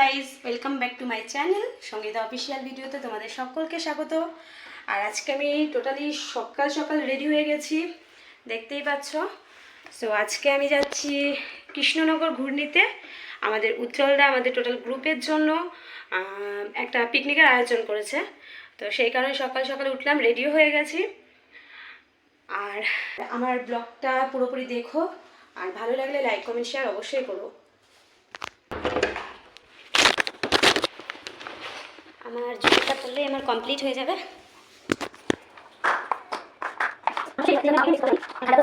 Guys, welcome back to my channel Sangeeta official ভিডিওতে তোমাদের সকলকে স্বাগত। আর আজকে আমি টোটালি সকাল সকাল রেডি হয়ে গেছি, দেখতেই পাচ্ছ। সো আজকে আমি যাচ্ছি কৃষ্ণনগর ঘূর্ণিতে। আমাদের উজ্জ্বলদা আমাদের টোটাল গ্রুপের জন্য একটা পিকনিকের আয়োজন করেছে, তো সেই কারণে সকাল সকাল উঠলাম, রেডিও হয়ে গেছি। আর আমার ব্লগটা পুরোপুরি দেখো, আর ভালো লাগলে লাইক কমেন্ট শেয়ার অবশ্যই করো। আমার জুতোটা পরলেই আমার কমপ্লিট হয়ে যাবে।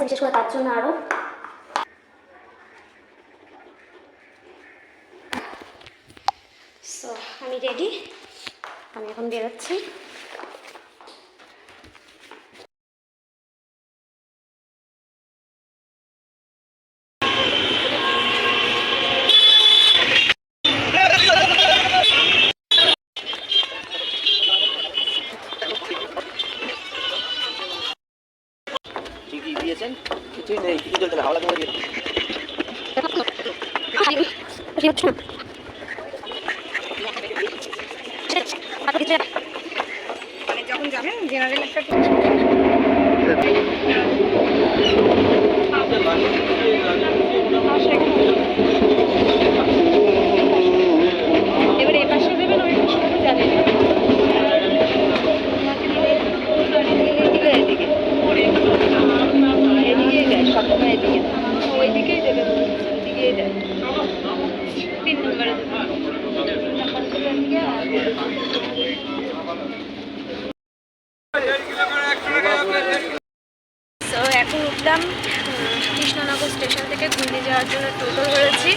বিশেষ করে তার জন্য আরো সো আমি রেডি, আমি এখন বেরোচ্ছি। কিছুই নেই, কিছু চলছে না, হাওলা করে দিয়ে যখন যাবেন জেনারেল একটা এবারে এ পাশে দেবেন, ওই পাশে জানেন এদিকেই দেয় সবসময়, এদিকে ওইদিকেই দেবে, ওইদিকেই দেয় 3 নম্বরে তো এখন উঠলাম কৃষ্ণনগর স্টেশন থেকে ঘুরতে যাওয়ার জন্য টোটো ধরেছি।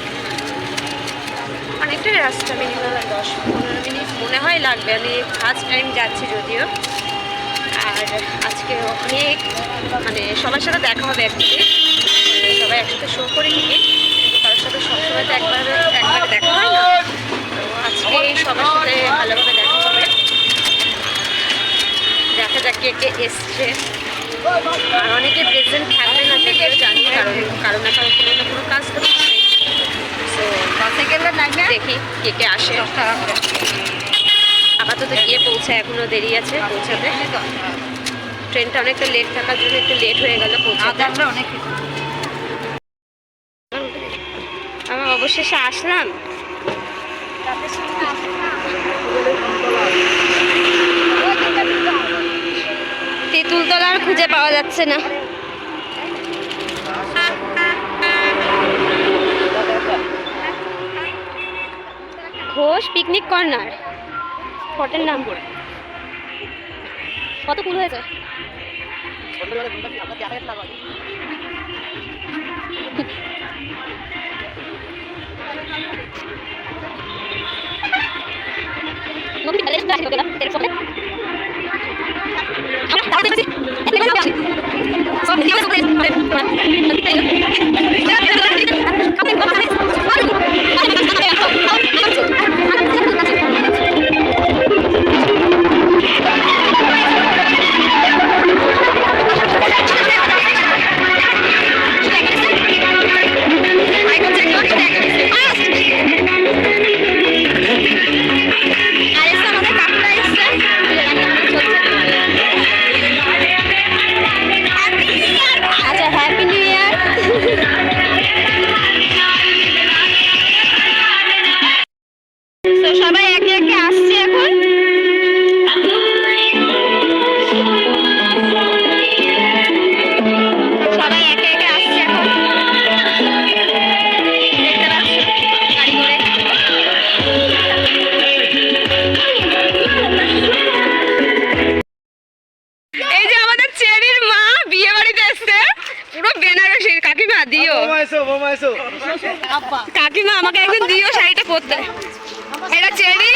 অনেকটাই রাস্তা, মিনিমাম 10-15 মিনিট মনে হয় লাগবে। আমি ফার্স্ট টাইম যাচ্ছি যদিও, আর আজকে অনেক মানে সবার সাথে দেখা হবে অ্যাকচুয়ালি, সবাই একসাথে শো করে নিয়ে, কারোর সাথে সবসময় তো একবারে দেখা হয় না, তো আজকে সবার সাথে ভালোভাবে দেখা হবে। দেখা যাক কে কে এসছে, আর অনেকে প্রেজেন্ট থাকবে না যদিও জানি, কারণ কারো না কারো কোনো না কোনো কাজ তো আছে। সো দেখি কে কে আসে। আপাতত গিয়ে পৌঁছায়, এখনও দেরি আছে পৌঁছাতে। ট্রেনটা অনেকটা লেট থাকার জন্য একটু লেট হয়ে গেল পৌঁছাতে। আমি অবশেষে আসলাম। তেঁতুলতলা আর খুঁজে পাওয়া যাচ্ছে না। ঘোষ পিকনিক কর্নার, হোটেল নাম করে কত ফুল হয়েছে। কাকিমা আমাকে একদিন দিও শাড়িটা পরতে। এটা চেরি,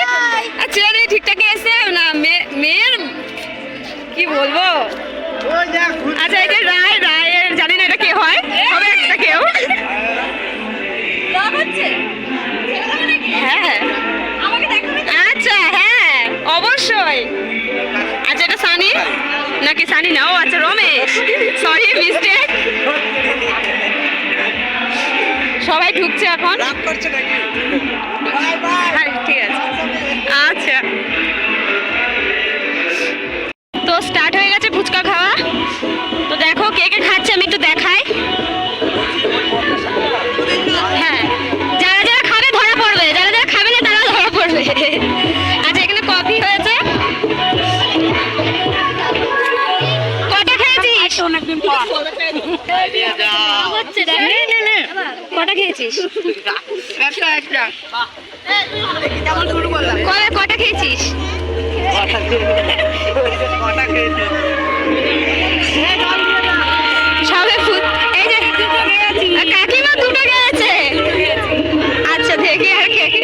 আর চেরি ঠিকঠাক এসে না, মেয়ের কি বলবো। আচ্ছা এটা রায়ের জানি না এটা কে হয়, হবে একটা কেউ। হ্যাঁ আচ্ছা, হ্যাঁ অবশ্যই। আচ্ছা এটা সানি নাকি? সানি না, ও আচ্ছা রমেশ, সরি মিস্টেক। সবাই ঢুকছে এখন। রাগ করছে নাকি? হ্যাঁ, ঠিক আছে, আচ্ছা। তো স্টার্ট হয়ে গেছে ফুচকা খাওয়া। তো দেখো কে কে খাচ্ছে আমি একটু দেখাই। হ্যাঁ, যারা যারা খাবে ধরা পড়বে, যারা যারা খাবে না তারা ধরা পড়বে। আচ্ছা, এখানে কফি হয়েছে। কটা খেয়েছিস? অনেকদিন পর কটা খেয়েছিস? একটা কটা খেয়েছিস? কটা খেয়েছি? সবে এই যে কাকিমা দুটো খেয়েছে। আচ্ছা, দেখি আর কে কে।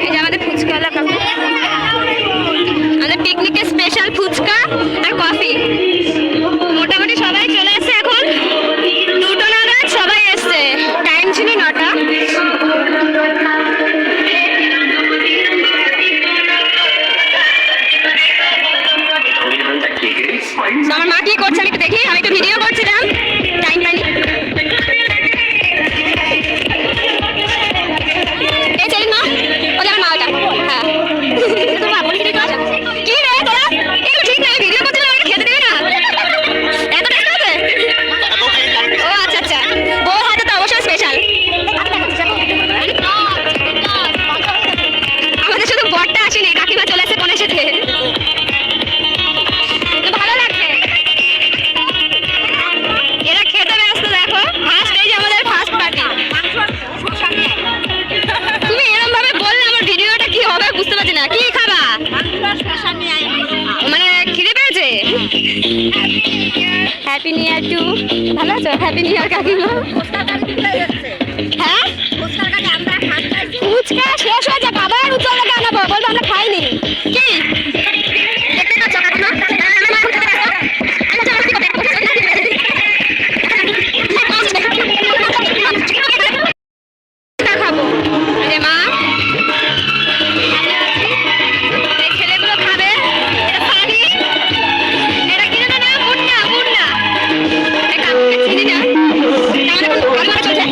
এই যে আমাদের ফুচকাওয়ালা কাকু, আমাদের পিকনিকের স্পেশাল ফুচকা আর কফি। মোটামুটি সবাই চলে এসছে এখন, 2টো নাগাদ সবাই এসছে। টাইম ছিল 9টা। আমার মা কি করছে আমি একটু দেখি, আমি একটু ভিডিও করছিলাম, টাইম পাইনি। এই চলি মা, ওটা আমার মা, ওটা হ্যাঁ। কি রে তোরা, এগুলো ঠিক না, ভিডিও করছিলাম, আমাকে খেতে দেবে না? এত টেস্ট আছে? ও আচ্ছা আচ্ছা, বউর হাতে তো অবশ্যই স্পেশাল। আমাদের শুধু বরটা আসেনি, কাকিমা চলে এসে কোণে সাথে। ভালো লাগছে, এরা খেতে ব্যস্ত। দেখো ফার্স্ট, এই যে আমাদের ফার্স্ট পার্টি। তুমি এরকম ভাবে বললে আমার ভিডিওটা কি হবে বুঝতে পারছি না। কি খাবা? মানে খিদে পেয়েছে? Happy new year too. ভালো আছো? হ্যাপি নিউ ইয়ার কাকিমা। হ্যাঁ, ফুচকা শেষ হয়ে যাক, আবার উজ্জ্বলকে আনাবো, বলবো আমরা খাইনি। কি দেখতে পাচ্ছ কাকিমা? খাবো এই যে মা, এই ছেলেগুলো খাবে। এটা পানি, এটা কি জানো না, মুন্না মুন্না। এই কাকুকে চিনি না, তাহলে কোন ভালো চলছে।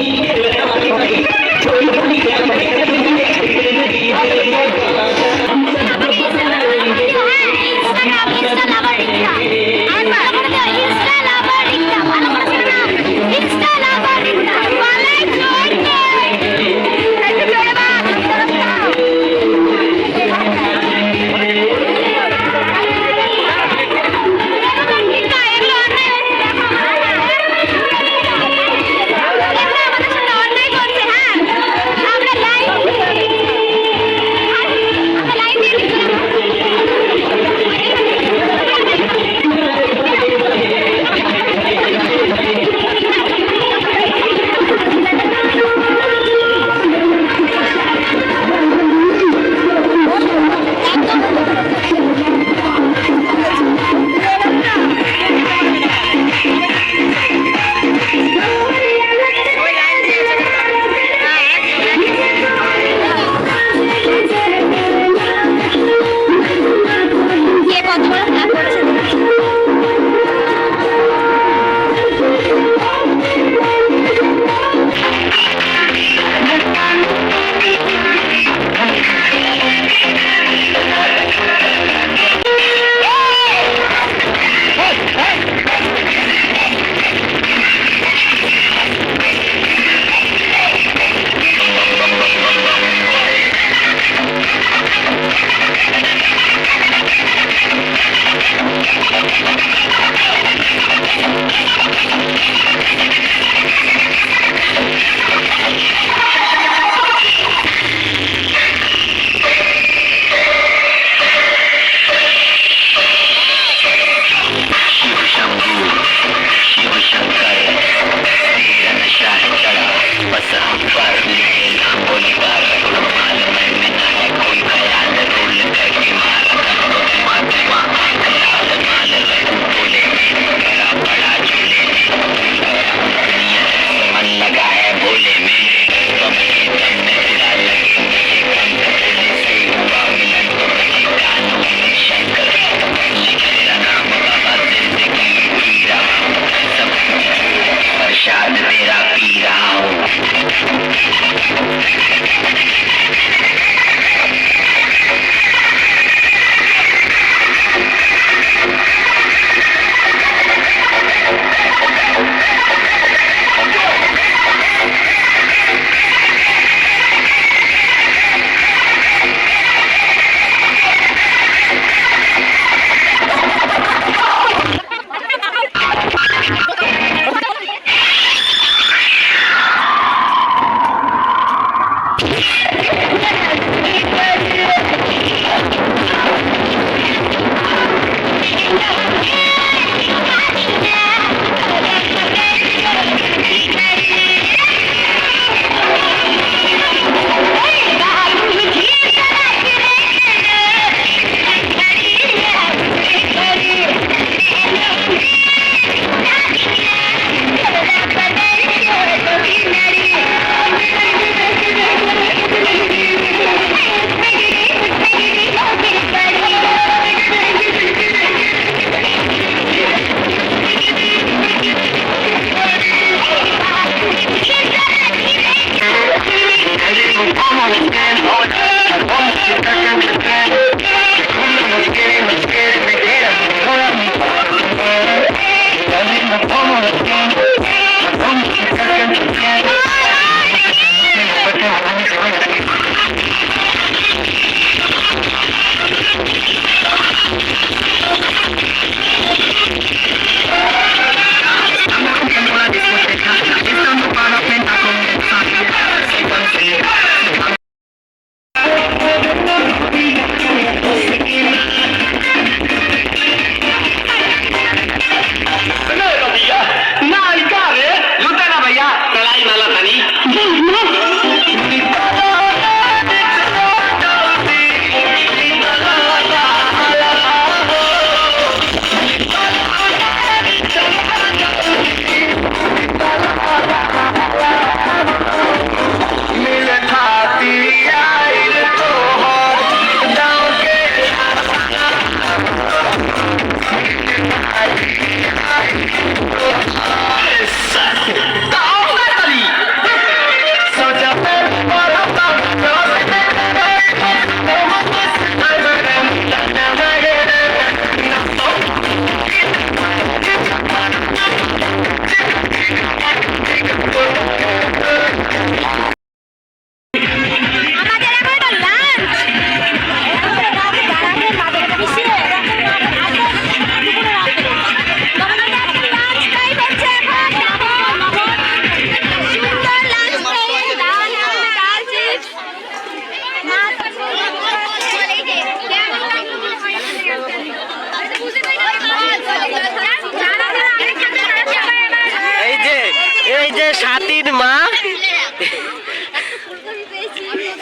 ছাতির মা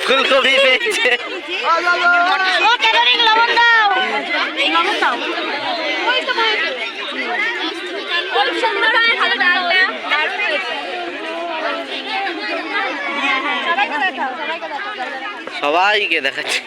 ফুলকপি পেয়েছে। সবাইকে দেখাচ্ছে।